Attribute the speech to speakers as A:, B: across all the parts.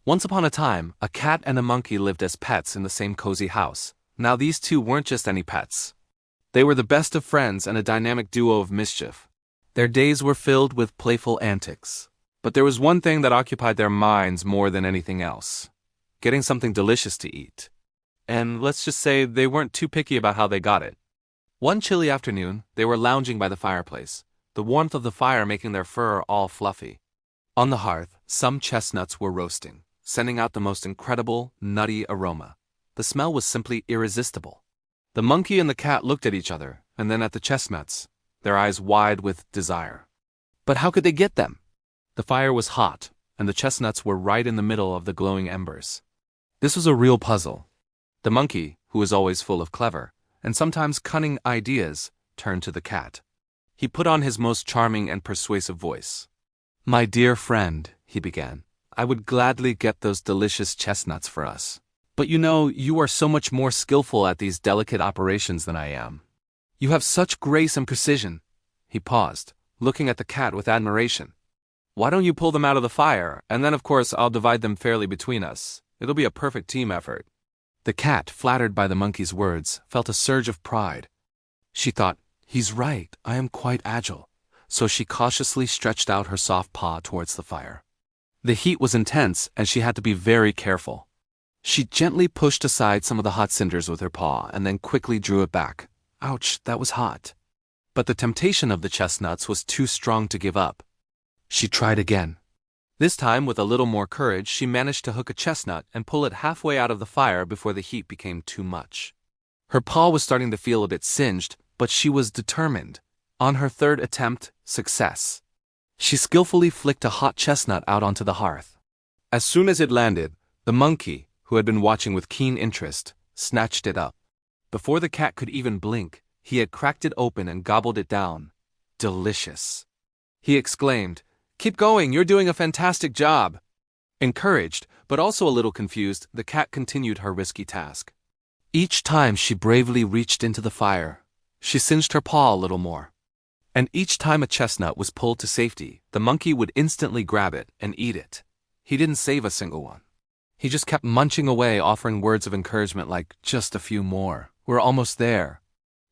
A: Once upon a time, a cat and a monkey lived as pets in the same cozy house. Now these two weren't just any pets. They were the best of friends and a dynamic duo of mischief. Their days were filled with playful antics. But there was one thing that occupied their minds more than anything else: getting something delicious to eat. And let's just say they weren't too picky about how they got it. One chilly afternoon, they were lounging by the fireplace, the warmth of the fire making their fur all fluffy. On the hearth, some chestnuts were roasting, sending out the most incredible, nutty aroma. The smell was simply irresistible. The monkey and the cat looked at each other, and then at the chestnuts, their eyes wide with desire. But how could they get them? The fire was hot, and the chestnuts were right in the middle of the glowing embers. This was a real puzzle. The monkey, who was always full of clever, and sometimes cunning ideas, turned to the cat. He put on his most charming and persuasive voice. "My dear friend," he began, "I would gladly get those delicious chestnuts for us. But you are so much more skillful at these delicate operations than I am. You have such grace and precision." He paused, looking at the cat with admiration. "Why don't you pull them out of the fire, and then of course I'll divide them fairly between us. It'll be a perfect team effort." The cat, flattered by the monkey's words, felt a surge of pride. She thought, "He's right, I am quite agile." So she cautiously stretched out her soft paw towards the fire. The heat was intense, and she had to be very careful. She gently pushed aside some of the hot cinders with her paw and then quickly drew it back. Ouch, that was hot. But the temptation of the chestnuts was too strong to give up. She tried again. This time, with a little more courage, she managed to hook a chestnut and pull it halfway out of the fire before the heat became too much. Her paw was starting to feel a bit singed, but she was determined. On her third attempt, success. She skillfully flicked a hot chestnut out onto the hearth. As soon as it landed, the monkey, who had been watching with keen interest, snatched it up. Before the cat could even blink, he had cracked it open and gobbled it down. Delicious. He exclaimed, "Keep going, you're doing a fantastic job." Encouraged, but also a little confused, the cat continued her risky task. Each time she bravely reached into the fire, she singed her paw a little more. And each time a chestnut was pulled to safety, the monkey would instantly grab it and eat it. He didn't save a single one. He just kept munching away, offering words of encouragement like, "Just a few more. We're almost there."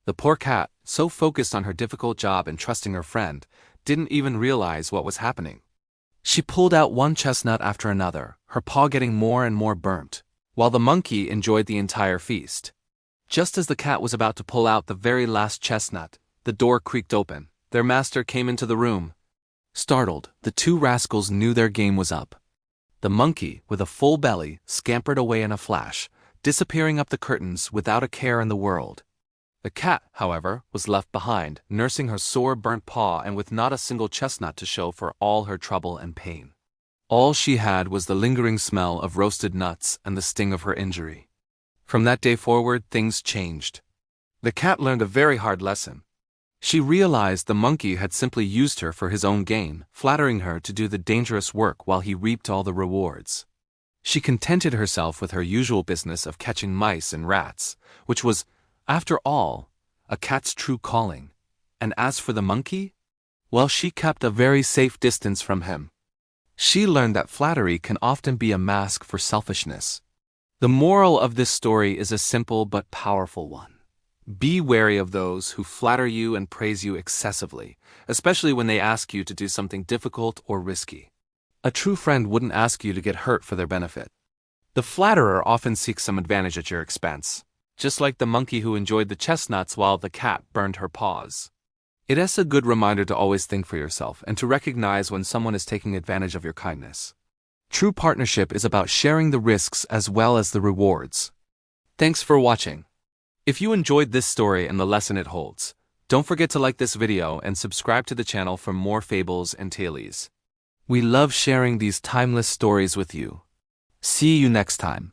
A: The poor cat, so focused on her difficult job and trusting her friend, didn't even realize what was happening. She pulled out one chestnut after another, her paw getting more and more burnt, while the monkey enjoyed the entire feast. Just as the cat was about to pull out the very last chestnut, the door creaked open. Their master came into the room. Startled, the two rascals knew their game was up. The monkey, with a full belly, scampered away in a flash, disappearing up the curtains without a care in the world. The cat, however, was left behind, nursing her sore burnt paw and with not a single chestnut to show for all her trouble and pain. All she had was the lingering smell of roasted nuts and the sting of her injury. From that day forward, things changed. The cat learned a very hard lesson. She realized the monkey had simply used her for his own gain, flattering her to do the dangerous work while he reaped all the rewards. She contented herself with her usual business of catching mice and rats, which was, after all, a cat's true calling. And as for the monkey, well, she kept a very safe distance from him. She learned that flattery can often be a mask for selfishness. The moral of this story is a simple but powerful one. Be wary of those who flatter you and praise you excessively, especially when they ask you to do something difficult or risky. A true friend wouldn't ask you to get hurt for their benefit. The flatterer often seeks some advantage at your expense, just like the monkey who enjoyed the chestnuts while the cat burned her paws. It is a good reminder to always think for yourself and to recognize when someone is taking advantage of your kindness. True partnership is about sharing the risks as well as the rewards. Thanks for watching. If you enjoyed this story and the lesson it holds, don't forget to like this video and subscribe to the channel for more fables and tales. We love sharing these timeless stories with you. See you next time.